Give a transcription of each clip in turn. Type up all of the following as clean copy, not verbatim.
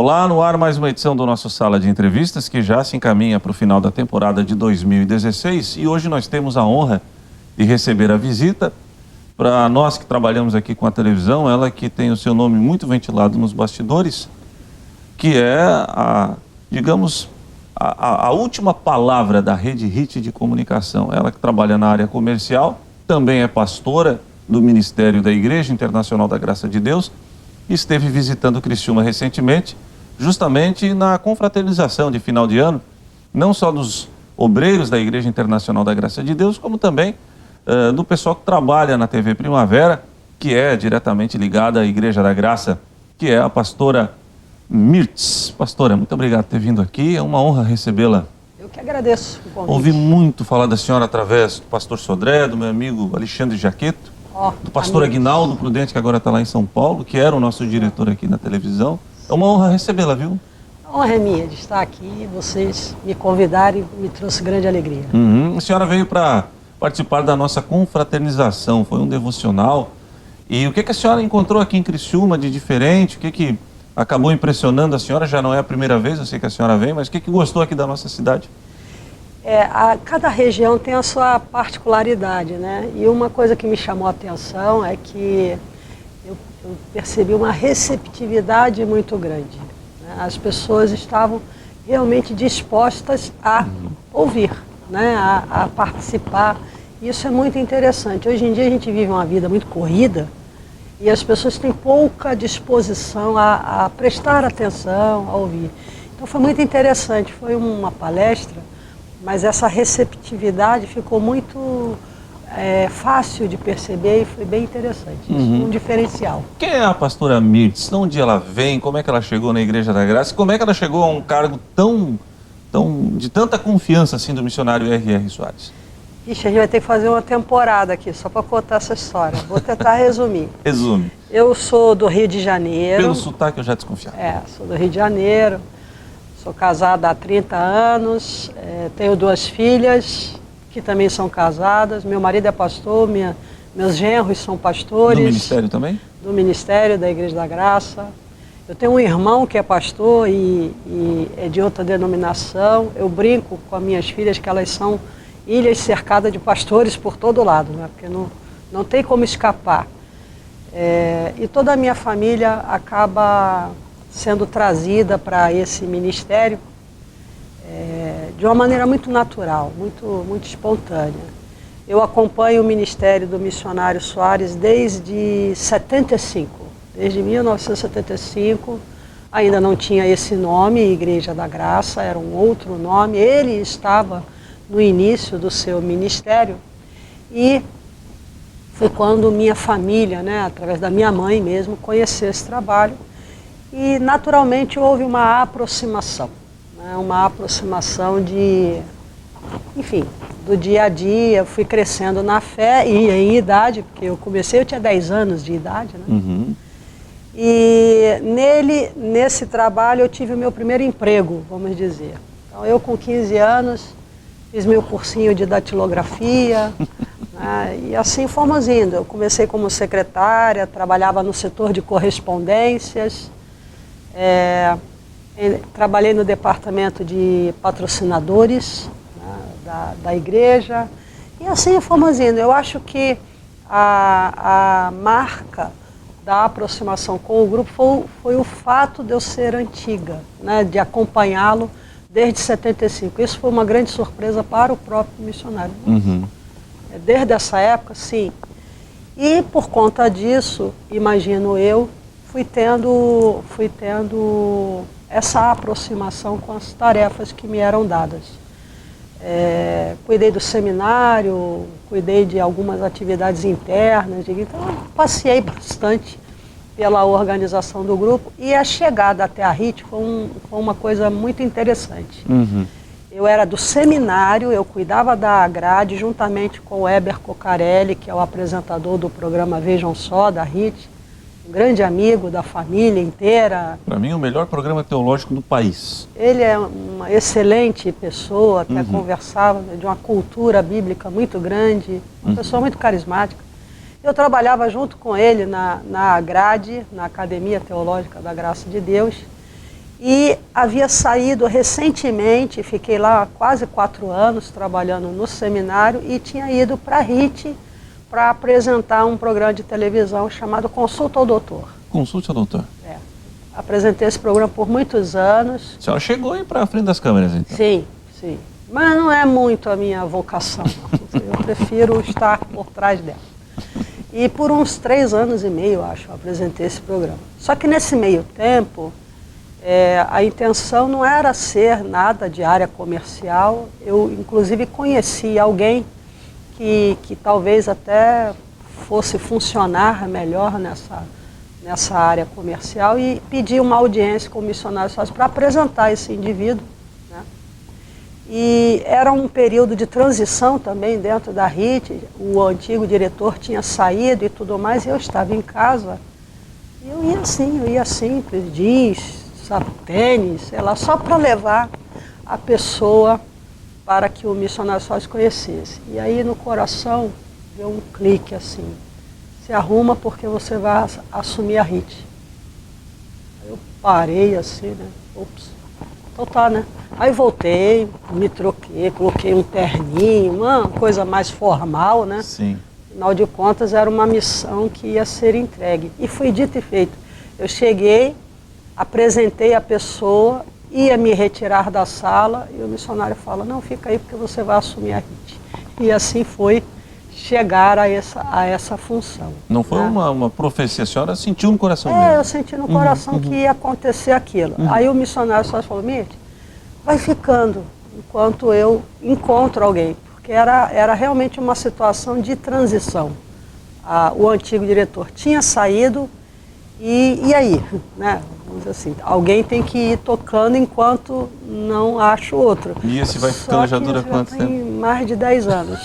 Olá, no ar mais uma edição do nosso Sala de Entrevistas, que já se encaminha para o final da temporada de 2016. E hoje nós temos a honra de receber a visita, para nós que trabalhamos aqui com a televisão, ela que tem o seu nome muito ventilado nos bastidores, que é a última palavra da Rede HIT de comunicação. Ela que trabalha na área comercial, também é pastora do Ministério da Igreja Internacional da Graça de Deus, esteve visitando Criciúma recentemente, justamente na confraternização de final de ano, não só dos obreiros da Igreja Internacional da Graça de Deus, como também do pessoal que trabalha na TV Primavera, que é diretamente ligada à Igreja da Graça, que é a pastora Mirtz. Pastora, muito obrigado por ter vindo aqui, é uma honra recebê-la. Eu que agradeço o convite. Ouvi muito falar da senhora através do pastor Sodré, do meu amigo Alexandre Jaqueto, do pastor Aguinaldo Prudente, que agora está lá em São Paulo, que era o nosso diretor aqui na televisão. É uma honra recebê-la, viu? A honra é minha de estar aqui, vocês me convidaram e me trouxe grande alegria. A senhora veio para participar da nossa confraternização, foi um devocional. E o que a senhora encontrou aqui em Criciúma de diferente? O que acabou impressionando a senhora? Já não é a primeira vez, eu sei que a senhora vem, mas o que gostou aqui da nossa cidade? Cada região tem a sua particularidade, né? E uma coisa que me chamou a atenção é que eu percebi uma receptividade muito grande, né? As pessoas estavam realmente dispostas a ouvir, né? A participar. Isso é muito interessante. Hoje em dia a gente vive uma vida muito corrida e as pessoas têm pouca disposição a prestar atenção, a ouvir. Então foi muito interessante, foi uma palestra, mas essa receptividade ficou muito fácil de perceber e foi bem interessante. Isso é um diferencial. Quem é a pastora Mirtz? De onde ela vem? Como é que ela chegou na Igreja da Graça? Como é que ela chegou a um cargo de tanta confiança assim do missionário R.R. Soares? Ixi, a gente vai ter que fazer uma temporada aqui só para contar essa história. Vou tentar resumir. Resume. Eu sou do Rio de Janeiro. Pelo sotaque eu já desconfiava. Sou do Rio de Janeiro. Sou casada há 30 anos, tenho 2 filhas que também são casadas. Meu marido é pastor, meus genros são pastores. Do ministério também? Do Ministério da Igreja da Graça. Eu tenho um irmão que é pastor e é de outra denominação. Eu brinco com as minhas filhas que elas são ilhas cercadas de pastores por todo lado, né? Porque não tem como escapar. E toda a minha família acaba sendo trazida para esse ministério de uma maneira muito natural, muito espontânea. Eu acompanho o ministério do missionário Soares desde 75, desde 1975, ainda não tinha esse nome, Igreja da Graça, era um outro nome, ele estava no início do seu ministério e foi quando minha família, né, através da minha mãe mesmo, conheceu esse trabalho. E, naturalmente, houve uma aproximação, né? Uma aproximação do dia a dia. Eu fui crescendo na fé e em idade, porque eu tinha 10 anos de idade, né? E nesse trabalho, eu tive o meu primeiro emprego, vamos dizer. Então, eu com 15 anos, fiz meu cursinho de datilografia, né? E assim fomos indo. Eu comecei como secretária, trabalhava no setor de correspondências, trabalhei no departamento de patrocinadores, né, da igreja, e assim fomos indo. Eu acho que a marca da aproximação com o grupo foi o fato de eu ser antiga, né, de acompanhá-lo desde 75. Isso foi uma grande surpresa para o próprio missionário. Desde essa época, sim. E por conta disso, imagino eu, fui tendo essa aproximação com as tarefas que me eram dadas. Cuidei do seminário, cuidei de algumas atividades internas, então passei bastante pela organização do grupo e a chegada até a HIT foi uma coisa muito interessante. Eu era do seminário, eu cuidava da grade juntamente com o Heber Cocarelli, que é o apresentador do programa Vejam Só, da HIT, um grande amigo da família inteira. Para mim, o melhor programa teológico do país. Ele é uma excelente pessoa, até conversava de uma cultura bíblica muito grande, uma pessoa muito carismática. Eu trabalhava junto com ele na grade, na Academia Teológica da Graça de Deus, E havia saído recentemente, fiquei lá quase 4 anos trabalhando no seminário e tinha ido para a RIT para apresentar um programa de televisão chamado Consulta ao Doutor. Consulte ao doutor. É. Apresentei esse programa por muitos anos. A senhora chegou aí para frente das câmeras, então? Sim, sim. Mas não é muito a minha vocação, não. Eu prefiro estar por trás dela. E por uns 3 anos e meio, acho, eu apresentei esse programa. Só que nesse meio tempo, a intenção não era ser nada de área comercial. Eu, inclusive, conheci alguém que talvez até fosse funcionar melhor nessa área comercial e pedi uma audiência com o missionário sócio para apresentar esse indivíduo, né? E era um período de transição também dentro da RIT, o antigo diretor tinha saído e tudo mais, e eu estava em casa, e eu ia simples, jeans, tênis, sei lá, só para levar a pessoa para que o missionário sócio conhecesse. E aí no coração deu um clique assim, se arruma porque você vai assumir a RIT. Eu parei assim, né? Ops, então tá, né? Aí voltei, me troquei, coloquei um terninho, uma coisa mais formal, né? Sim. Afinal de contas, era uma missão que ia ser entregue. E foi dito e feito. Eu cheguei, apresentei a pessoa, ia me retirar da sala e o missionário fala, não, fica aí porque você vai assumir a RIT. E assim foi chegar a essa função. Não foi, né, uma profecia, a senhora sentiu no coração mesmo? Eu senti no coração que ia acontecer aquilo. Aí o missionário só falou, Mirth, vai ficando enquanto eu encontro alguém, porque era realmente uma situação de transição. O antigo diretor tinha saído e aí, né? Vamos dizer assim, alguém tem que ir tocando enquanto não acho outro. E esse vai ficando já dura quanto tempo? Tem mais de 10 anos.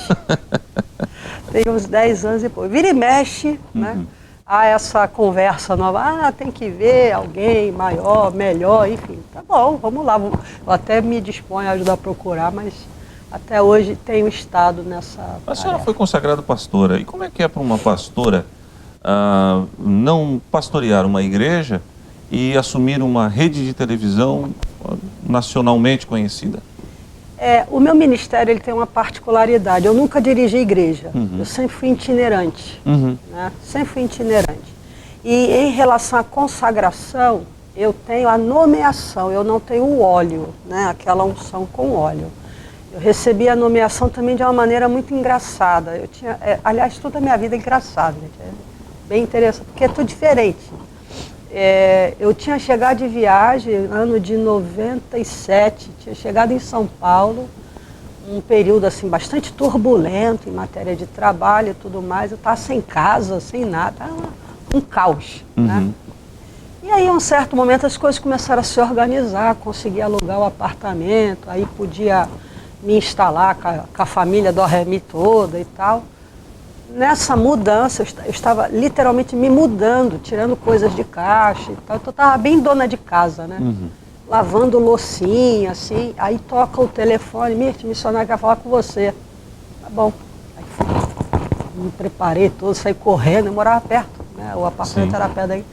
Tem uns 10 anos e pouco. Vira e mexe, né? Há essa conversa nova, tem que ver alguém maior, melhor, enfim. Tá bom, vamos lá. Eu até me disponho a ajudar a procurar, mas até hoje tenho estado nessa tarefa. A senhora foi consagrada pastora. E como é que é para uma pastora não pastorear uma igreja e assumir uma rede de televisão nacionalmente conhecida? O meu ministério ele tem uma particularidade. Eu nunca dirigi igreja. Eu sempre fui itinerante. Né? Sempre fui itinerante. E em relação à consagração, eu tenho a nomeação, eu não tenho o óleo, né? Aquela unção com óleo. Eu recebi a nomeação também de uma maneira muito engraçada. Eu tinha, aliás, toda a minha vida é engraçada, gente. É bem interessante, porque é tudo diferente. Eu tinha chegado de viagem, ano de 97, tinha chegado em São Paulo, um período assim bastante turbulento em matéria de trabalho e tudo mais. Eu estava sem casa, sem nada, um caos, né? E aí, em um certo momento, as coisas começaram a se organizar, consegui alugar o apartamento, aí podia me instalar com a família do Remi toda e tal. Nessa mudança, eu estava literalmente me mudando, tirando coisas de caixa e tal. Então eu estava bem dona de casa, né? Lavando loucinha, assim. Aí toca o telefone, Mirth, o missionário quer falar com você. Tá bom. Aí fui, me preparei todo, saí correndo, eu morava perto, né? O apartamento era perto daí.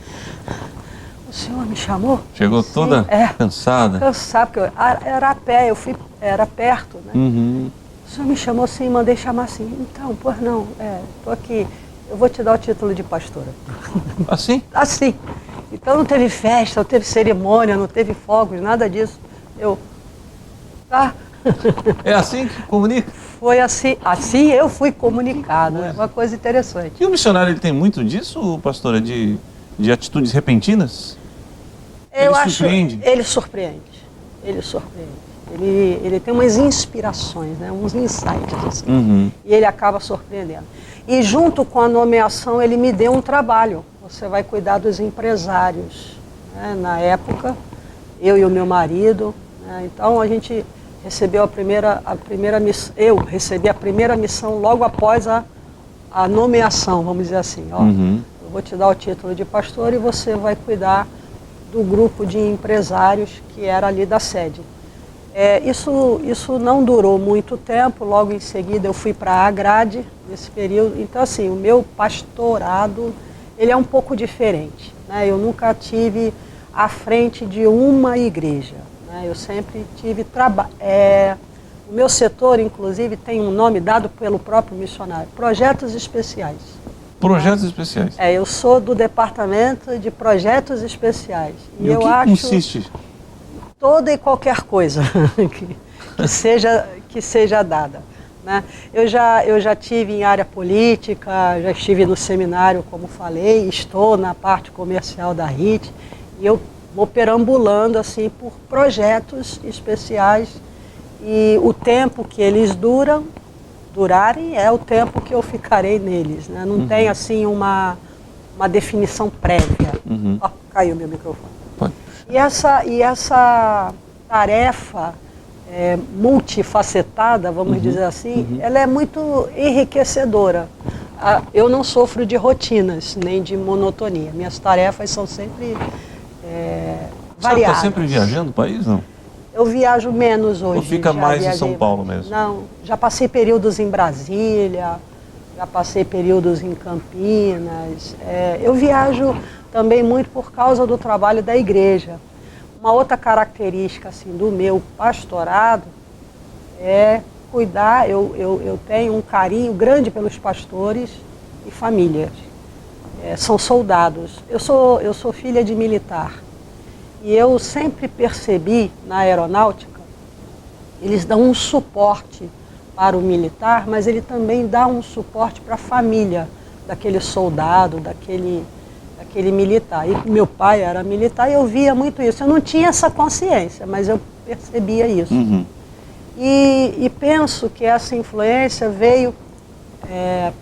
O senhor me chamou? Chegou toda cansada? Cansada, porque era a pé, era perto, né? O senhor me chamou assim, mandei chamar assim. Então, pois não, estou aqui, eu vou te dar o título de pastora. Assim? Assim. Então não teve festa, não teve cerimônia, não teve fogos, nada disso. Tá? É assim que comunica? Foi assim eu fui comunicada, é uma coisa interessante. E o missionário, ele tem muito disso, pastora, de atitudes repentinas? Eu ele acho, surpreende? Ele surpreende. Ele tem umas inspirações, né, uns insights, assim, e ele acaba surpreendendo. E junto com a nomeação, ele me deu um trabalho. Você vai cuidar dos empresários. Né? Na época, eu e o meu marido, né? Então a gente recebeu a primeira missão, eu recebi a primeira missão logo após a nomeação, vamos dizer assim. Eu vou te dar o título de pastor e você vai cuidar do grupo de empresários que era ali da sede. Isso não durou muito tempo, logo em seguida eu fui para a Agrade, nesse período. Então, assim, o meu pastorado, ele é um pouco diferente, né? Eu nunca tive à frente de uma igreja, né? Eu sempre tive trabalho. O meu setor, inclusive, tem um nome dado pelo próprio missionário: Projetos Especiais. Projetos especiais. Eu sou do departamento de projetos especiais. E o que consiste? Toda e qualquer coisa que seja dada, né? Eu já tive em área política, já estive no seminário, como falei, estou na parte comercial da RIT, e eu vou perambulando assim por projetos especiais, e o tempo que eles durarem é o tempo que eu ficarei neles, né? Não tem assim uma definição prévia. Caiu meu microfone. Pode. E essa tarefa multifacetada, vamos dizer assim, ela é muito enriquecedora. Eu não sofro de rotinas, nem de monotonia. Minhas tarefas são sempre variadas. Você está sempre viajando o país, não? Eu viajo menos hoje. Ou fica mais em São Paulo mesmo? Não, já passei períodos em Brasília, já passei períodos em Campinas. Eu viajo também muito por causa do trabalho da igreja. Uma outra característica assim, do meu pastorado é cuidar, eu tenho um carinho grande pelos pastores e famílias. São soldados. Eu sou filha de militar. E eu sempre percebi na aeronáutica, eles dão um suporte para o militar, mas ele também dá um suporte para a família daquele soldado, daquele militar. E meu pai era militar e eu via muito isso. Eu não tinha essa consciência, mas eu percebia isso. E penso que essa influência veio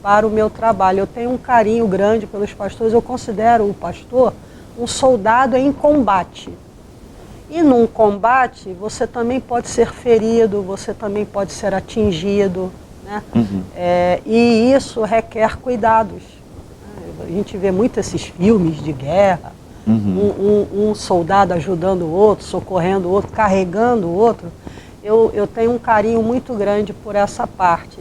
para o meu trabalho. Eu tenho um carinho grande pelos pastores. Eu considero o pastor um soldado em combate. E num combate, você também pode ser ferido, você também pode ser atingido, né? E isso requer cuidados. A gente vê muito esses filmes de guerra, um soldado ajudando o outro, socorrendo o outro, carregando o outro. Eu tenho um carinho muito grande por essa parte.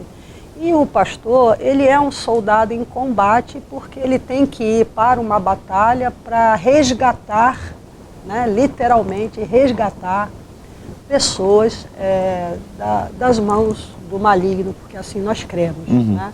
E o pastor, ele é um soldado em combate porque ele tem que ir para uma batalha para resgatar, né, literalmente resgatar pessoas das mãos do maligno, porque assim nós cremos. Né?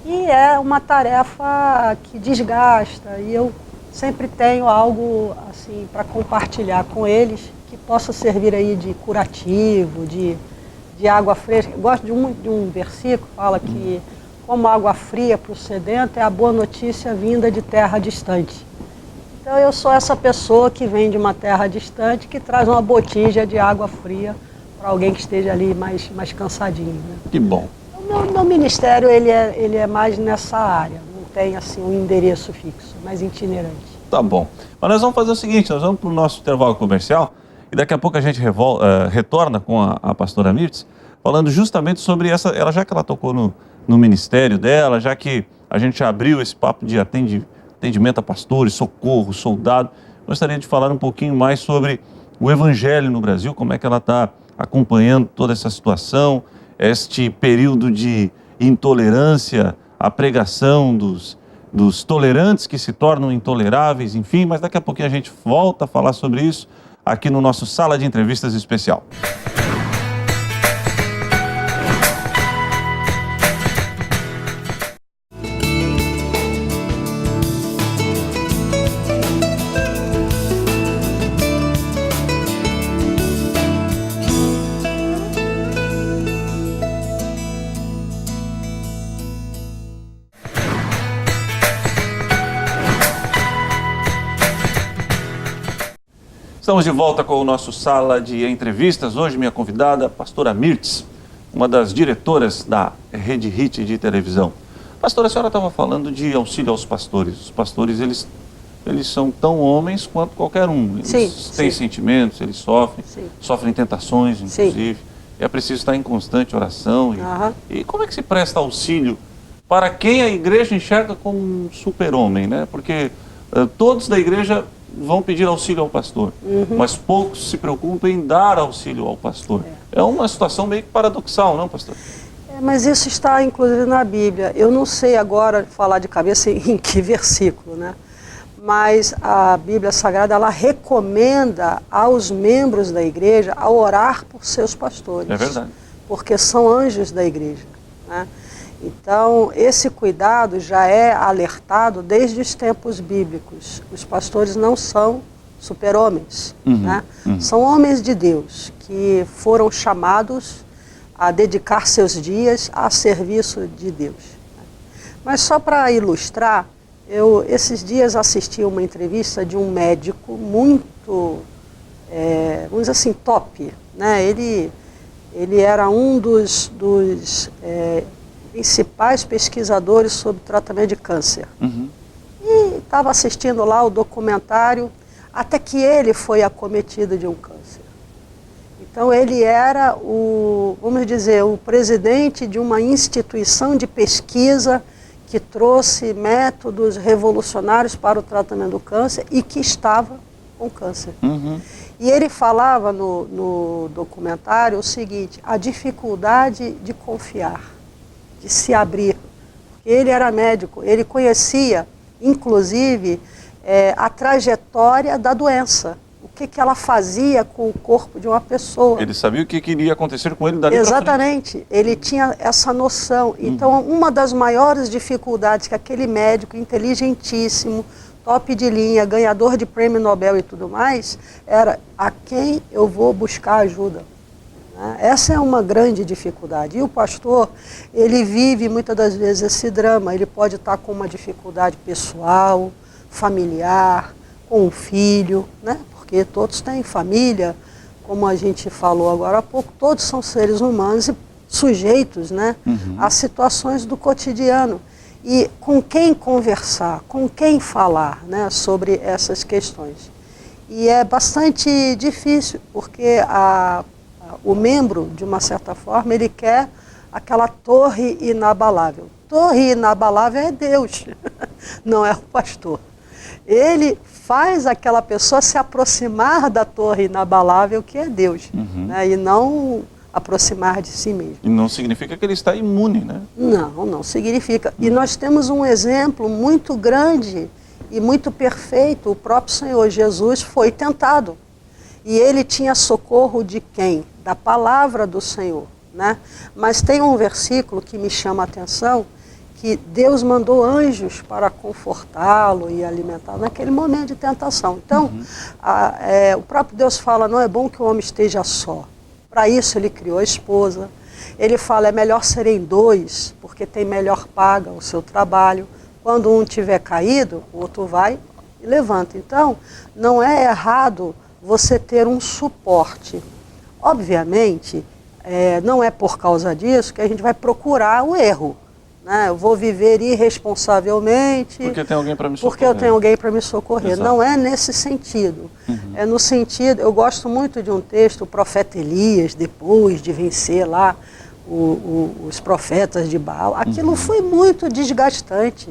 E é uma tarefa que desgasta, e eu sempre tenho algo assim para compartilhar com eles que possa servir aí de curativo, de água fresca. Eu gosto de um versículo que fala que como água fria para o sedento é a boa notícia vinda de terra distante. Então eu sou essa pessoa que vem de uma terra distante, que traz uma botija de água fria para alguém que esteja ali mais cansadinho. Né? Que bom. O meu ministério ele é mais nessa área, não tem assim um endereço fixo, mais itinerante. Tá bom. Mas nós vamos fazer o seguinte, nós vamos para o nosso intervalo comercial e daqui a pouco a gente retorna com a pastora Mirtz, falando justamente sobre já que ela tocou no ministério dela, já que a gente abriu esse papo de atendimento a pastores, socorro, soldado, gostaria de falar um pouquinho mais sobre o evangelho no Brasil, como é que ela está acompanhando toda essa situação, este período de intolerância, a pregação dos tolerantes que se tornam intoleráveis, enfim, mas daqui a pouquinho a gente volta a falar sobre isso aqui no nosso Sala de Entrevistas especial. Estamos de volta com o nosso Sala de Entrevistas. Hoje minha convidada, a pastora Mirtz, uma das diretoras da Rede HIT de televisão. Pastora, a senhora estava falando de auxílio aos pastores. Os pastores, eles são tão homens quanto qualquer um. Eles têm sentimentos, eles sofrem tentações, inclusive. E é preciso estar em constante oração. E como é que se presta auxílio para quem a igreja enxerga como um super-homem, né? Porque todos da igreja vão pedir auxílio ao pastor, mas poucos se preocupam em dar auxílio ao pastor. É uma situação meio que paradoxal, não, pastor? Mas isso está inclusive na Bíblia. Eu não sei agora falar de cabeça em que versículo, né? mas a Bíblia Sagrada, ela recomenda aos membros da igreja a orar por seus pastores. É verdade. Porque são anjos da igreja, né? Então, esse cuidado já é alertado desde os tempos bíblicos. Os pastores não são super-homens, né? São homens de Deus que foram chamados a dedicar seus dias a serviço de Deus. Mas só para ilustrar, eu esses dias assisti uma entrevista de um médico muito, vamos dizer assim, top, né? Ele era um dos principais pesquisadores sobre tratamento de câncer. E estava assistindo lá o documentário, até que ele foi acometido de um câncer. Então ele era vamos dizer, o presidente de uma instituição de pesquisa que trouxe métodos revolucionários para o tratamento do câncer e que estava com câncer. E ele falava no documentário o seguinte: a dificuldade de confiar, de se abrir. Porque ele era médico, ele conhecia, inclusive, a trajetória da doença. O que ela fazia com o corpo de uma pessoa. Ele sabia o que iria acontecer com ele dali para frente. Exatamente, ele tinha essa noção. Então, uma das maiores dificuldades que aquele médico inteligentíssimo, top de linha, ganhador de prêmio Nobel e tudo mais, era a quem eu vou buscar ajuda. Essa é uma grande dificuldade. E o pastor, ele vive muitas das vezes esse drama. Ele pode estar com uma dificuldade pessoal, familiar, com um filho, né? Porque todos têm família, como a gente falou agora há pouco, todos são seres humanos e sujeitos, né, a situações do cotidiano. E com quem conversar, com quem falar, né, sobre essas questões. E é bastante difícil, porque o membro, de uma certa forma, ele quer aquela torre inabalável. Torre inabalável é Deus, não é o pastor. Ele faz aquela pessoa se aproximar da torre inabalável que é Deus, né, e não aproximar de si mesmo. E não significa que ele está imune, né? Não, não significa. E nós temos um exemplo muito grande e muito perfeito. O próprio Senhor Jesus foi tentado. E ele tinha socorro de quem? Da palavra do Senhor, né? Mas tem um versículo que me chama a atenção, que Deus mandou anjos para confortá-lo e alimentá-lo naquele momento de tentação. Então, o próprio Deus fala, não é bom que o homem esteja só. Para isso ele criou a esposa. Ele fala, é melhor serem dois, porque tem melhor paga o seu trabalho. Quando um tiver caído, o outro vai e levanta. Então, não é errado você ter um suporte. Obviamente, não é por causa disso que a gente vai procurar o erro. Eu vou viver irresponsavelmente porque tem alguém para me socorrer. Porque eu tenho alguém para me socorrer. Exato. Não é nesse sentido. É no sentido, eu gosto muito de um texto, o profeta Elias, depois de vencer lá os profetas de Baal. Aquilo foi muito desgastante.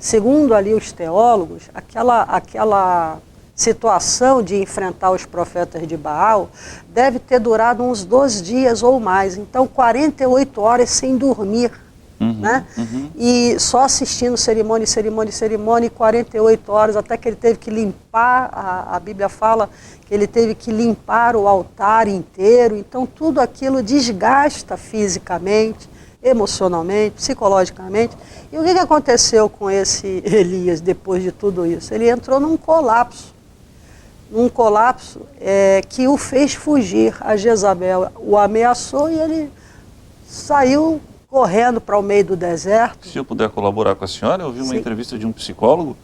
Segundo ali os teólogos, aquela situação de enfrentar os profetas de Baal deve ter durado uns 12 dias ou mais. Então, 48 horas sem dormir. Né? E só assistindo cerimônia, 48 horas, até que ele teve que limpar, a Bíblia fala que ele teve que limpar o altar inteiro. Então tudo aquilo desgasta fisicamente, emocionalmente, psicologicamente. E o que aconteceu com esse Elias depois de tudo isso? Ele entrou num colapso que o fez fugir. A Jezabel o ameaçou e ele saiu correndo para o meio do deserto. Se eu puder colaborar com a senhora, eu vi uma entrevista de um psicólogo.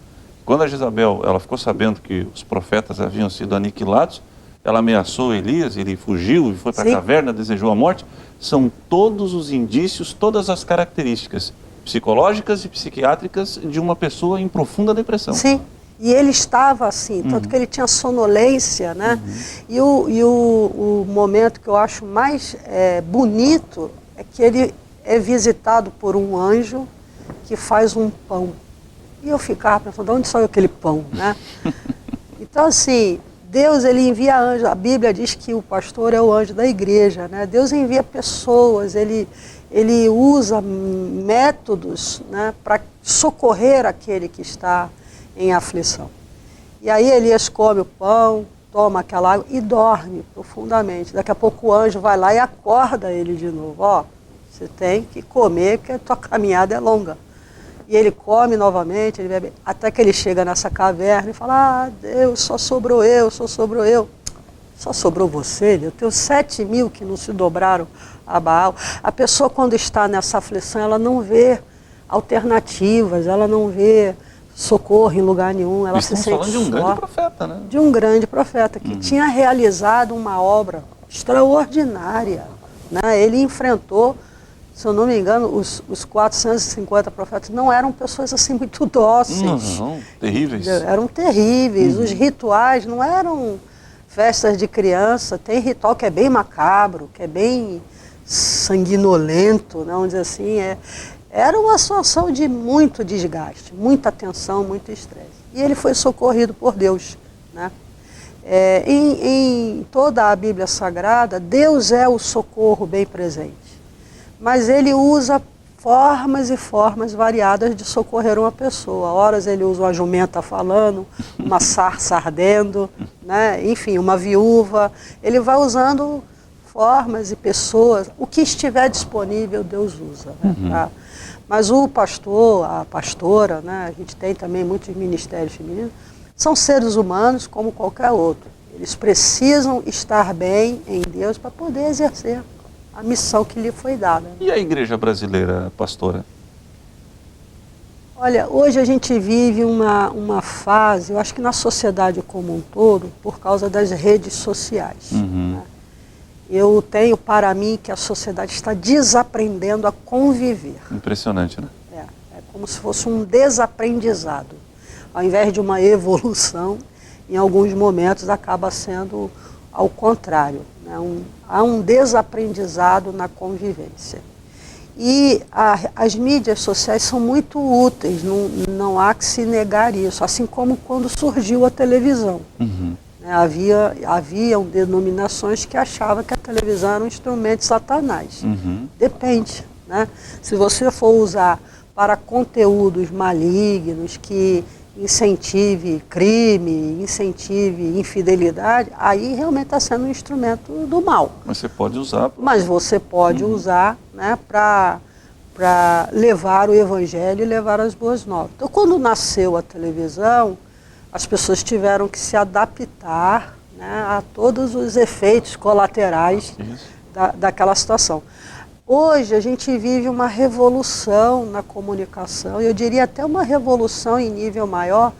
Quando a Jezabel ela ficou sabendo que os profetas haviam sido aniquilados, ela ameaçou Elias, ele fugiu e foi para a caverna, desejou a morte. São todos os indícios, todas as características psicológicas e psiquiátricas de uma pessoa em profunda depressão. Sim, e ele estava assim, tanto que ele tinha sonolência, né? E o momento que eu acho mais bonito é que ele é visitado por um anjo que faz um pão. E eu ficava pensando, de onde saiu aquele pão, né? Então, assim, Deus, ele envia anjos. A Bíblia diz que o pastor é o anjo da igreja, né? Deus envia pessoas, ele usa métodos, né, para socorrer aquele que está em aflição. E aí Elias come o pão, toma aquela água e dorme profundamente. Daqui a pouco o anjo vai lá e acorda ele de novo. Ó, você tem que comer porque a tua caminhada é longa. E ele come novamente, ele bebe, até que ele chega nessa caverna e fala, ah, Deus, só sobrou eu, só sobrou eu. Só sobrou você, eu tenho 7.000 que não se dobraram a Baal. A pessoa quando está nessa aflição, ela não vê alternativas, ela não vê socorro em lugar nenhum, ela se sente falando de um grande profeta, né? De um grande profeta que tinha realizado uma obra extraordinária, né? Ele enfrentou, se eu não me engano, os 450 profetas não eram pessoas assim muito dóceis. Não, terríveis. Eram terríveis, os rituais não eram festas de criança, tem ritual que é bem macabro, que é bem sanguinolento, né? Vamos dizer assim, era uma situação de muito desgaste, muita tensão, muito estresse. E ele foi socorrido por Deus, né? Em toda a Bíblia Sagrada, Deus é o socorro bem presente. Mas ele usa formas e formas variadas de socorrer uma pessoa. Horas ele usa uma jumenta falando, uma sarça ardendo, né? Enfim, uma viúva. Ele vai usando formas e pessoas. O que estiver disponível, Deus usa, né? Tá? Mas o pastor, a pastora, né, a gente tem também muitos ministérios femininos, são seres humanos como qualquer outro. Eles precisam estar bem em Deus para poder exercer a missão que lhe foi dada. E a igreja brasileira, pastora? Olha, hoje a gente vive uma fase, eu acho que na sociedade como um todo, por causa das redes sociais. Né? Eu tenho para mim que a sociedade está desaprendendo a conviver. Impressionante, né? É como se fosse um desaprendizado. Ao invés de uma evolução, em alguns momentos acaba sendo ao contrário. Né? Há um desaprendizado na convivência. E as mídias sociais são muito úteis, não há que se negar isso, assim como quando surgiu a televisão. Haviam denominações que achavam que a televisão era um instrumento de Satanás. Depende, né? Se você for usar para conteúdos malignos que incentive crime, incentive infidelidade, aí realmente está sendo um instrumento do mal. Mas você pode usar. Mas você pode usar, né, para levar o evangelho e levar as boas novas. Então, quando nasceu a televisão, as pessoas tiveram que se adaptar, né, a todos os efeitos colaterais daquela situação. Hoje a gente vive uma revolução na comunicação, eu diria até uma revolução em nível maior,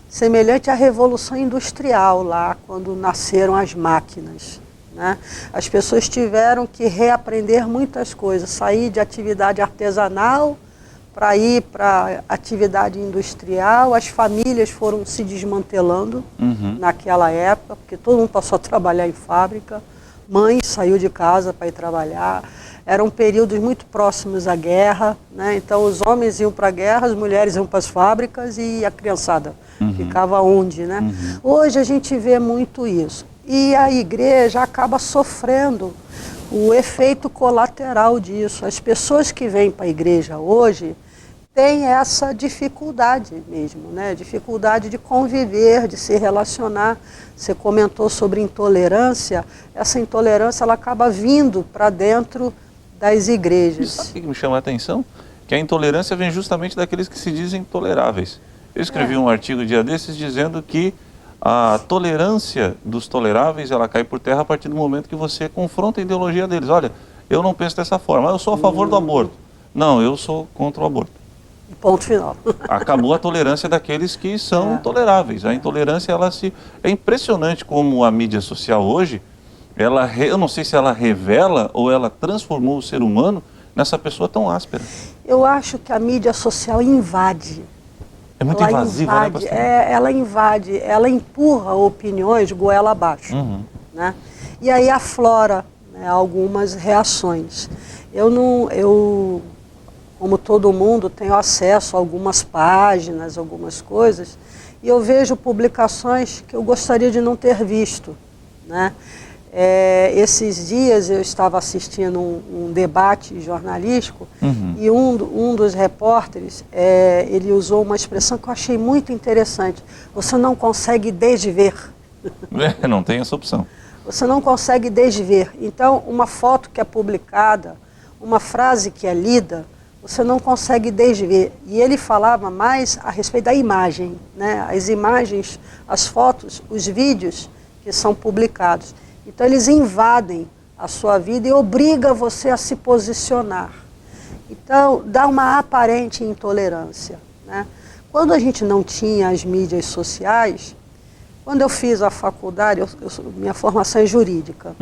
semelhante à revolução industrial lá, quando nasceram as máquinas. Né? As pessoas tiveram que reaprender muitas coisas, sair de atividade artesanal para ir para atividade industrial, as famílias foram se desmantelando naquela época, porque todo mundo passou a trabalhar em fábrica, mãe saiu de casa para ir trabalhar, eram períodos muito próximos à guerra, né? Então os homens iam para a guerra, as mulheres iam para as fábricas e a criançada ficava onde, né? Hoje a gente vê muito isso. E a igreja acaba sofrendo o efeito colateral disso. As pessoas que vêm para a igreja hoje têm essa dificuldade mesmo, né? Dificuldade de conviver, de se relacionar. Você comentou sobre intolerância. Essa intolerância ela acaba vindo para dentro das igrejas. E sabe o que me chama a atenção? Que a intolerância vem justamente daqueles que se dizem toleráveis. Eu escrevi um artigo dia desses dizendo que a tolerância dos toleráveis, ela cai por terra a partir do momento que você confronta a ideologia deles. Olha, eu não penso dessa forma, eu sou a favor do aborto. Não, eu sou contra o aborto. Ponto final. Acabou a tolerância daqueles que são toleráveis. A intolerância, é impressionante como a mídia social hoje, eu não sei se ela revela ou ela transformou o ser humano nessa pessoa tão áspera. Eu acho que a mídia social invade. É muito invasiva, né, pastor? Ela invade, ela empurra opiniões goela abaixo. Né? E aí aflora, né, algumas reações. Eu, como todo mundo, tenho acesso a algumas páginas, algumas coisas, e eu vejo publicações que eu gostaria de não ter visto. Né? Esses dias eu estava assistindo um debate jornalístico e um dos repórteres, ele usou uma expressão que eu achei muito interessante. Você não consegue desver. Não tem essa opção. Você não consegue desver. Então, uma foto que é publicada, uma frase que é lida, você não consegue desver. E ele falava mais a respeito da imagem, né? As imagens, as fotos, os vídeos que são publicados. Então eles invadem a sua vida e obrigam você a se posicionar. Então dá uma aparente intolerância, né? Quando a gente não tinha as mídias sociais, quando eu fiz a faculdade, minha formação é jurídica,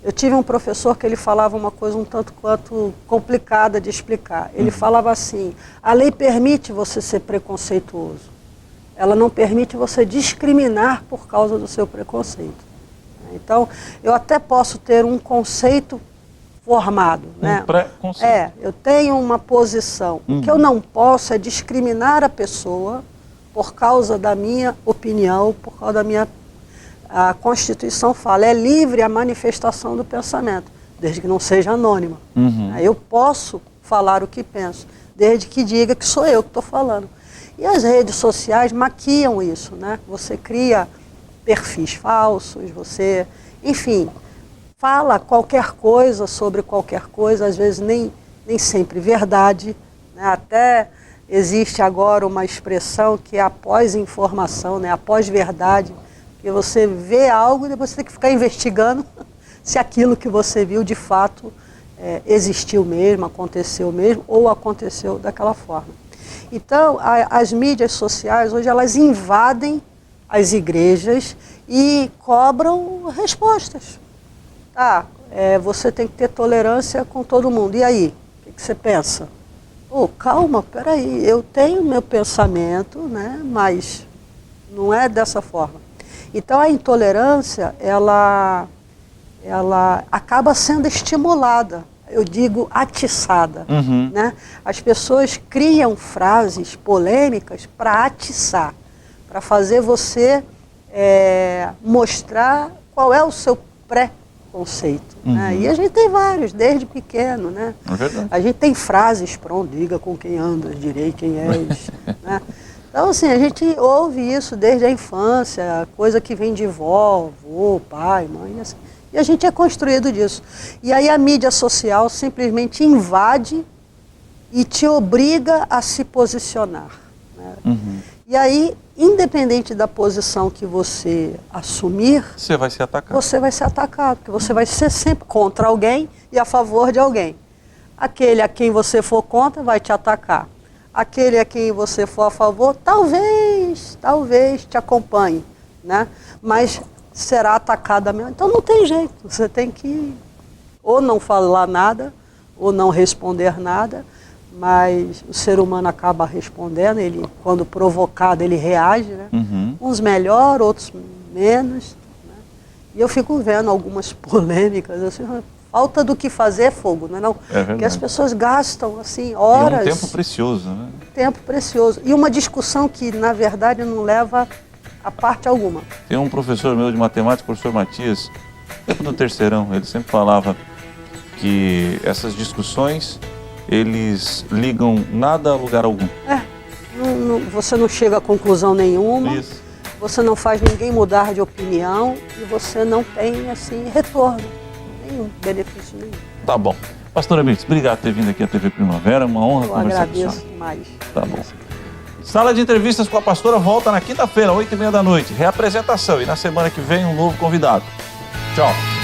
eu tive um professor que ele falava uma coisa um tanto quanto complicada de explicar. Ele falava assim: a lei permite você ser preconceituoso, ela não permite você discriminar por causa do seu preconceito. Então, eu até posso ter um conceito formado, né? Pré-conceito. Eu tenho uma posição. O que eu não posso é discriminar a pessoa por causa da minha opinião, por causa da minha... A Constituição fala, é livre a manifestação do pensamento, desde que não seja anônima. Eu posso falar o que penso, desde que diga que sou eu que estou falando. E as redes sociais maquiam isso, né? Você cria perfis falsos, você, enfim, fala qualquer coisa sobre qualquer coisa, às vezes nem sempre verdade, né? Até existe agora uma expressão que é a pós-informação, né? A pós-verdade, que você vê algo e depois você tem que ficar investigando se aquilo que você viu de fato existiu mesmo, aconteceu mesmo ou aconteceu daquela forma. Então, as mídias sociais hoje elas invadem as igrejas e cobram respostas. Você tem que ter tolerância com todo mundo. E aí? O que você pensa? Calma, peraí, eu tenho meu pensamento, né, mas não é dessa forma. Então a intolerância, ela acaba sendo estimulada, eu digo atiçada. Né? As pessoas criam frases polêmicas para atiçar, para fazer você mostrar qual é o seu pré-conceito. Né? E a gente tem vários, desde pequeno. Né? É verdade. A gente tem frases, pronto, diga com quem andas, direi quem és. Né? Então, assim, a gente ouve isso desde a infância, coisa que vem de vó, avô, pai, mãe, assim, e a gente é construído disso. E aí a mídia social simplesmente invade e te obriga a se posicionar. Né? E aí, independente da posição que você assumir, você vai ser atacado. Você vai ser atacado, porque você vai ser sempre contra alguém e a favor de alguém. Aquele a quem você for contra vai te atacar. Aquele a quem você for a favor, talvez te acompanhe, né? Mas será atacada mesmo. Então não tem jeito, você tem que ou não falar nada, ou não responder nada, mas o ser humano acaba respondendo, ele, quando provocado, ele reage, né? Uns melhor, outros menos. Né? E eu fico vendo algumas polêmicas, assim, falta do que fazer é fogo, não é não? Porque as pessoas gastam, assim, horas... E um tempo precioso, né? Tempo precioso. E uma discussão que, na verdade, não leva a parte alguma. Tem um professor meu de matemática, o professor Matias, tempo do terceirão, ele sempre falava que essas discussões, eles ligam nada a lugar algum. Você não chega a conclusão nenhuma. Isso. Você não faz ninguém mudar de opinião e você não tem, assim, retorno. Nenhum benefício nenhum. Tá bom. Pastora Mirtz, obrigado por ter vindo aqui à TV Primavera, uma honra conversar com a senhora. Eu agradeço demais. Tá bom. Sala de entrevistas com a pastora volta na quinta-feira, 8h30 da noite. Reapresentação e na semana que vem um novo convidado. Tchau.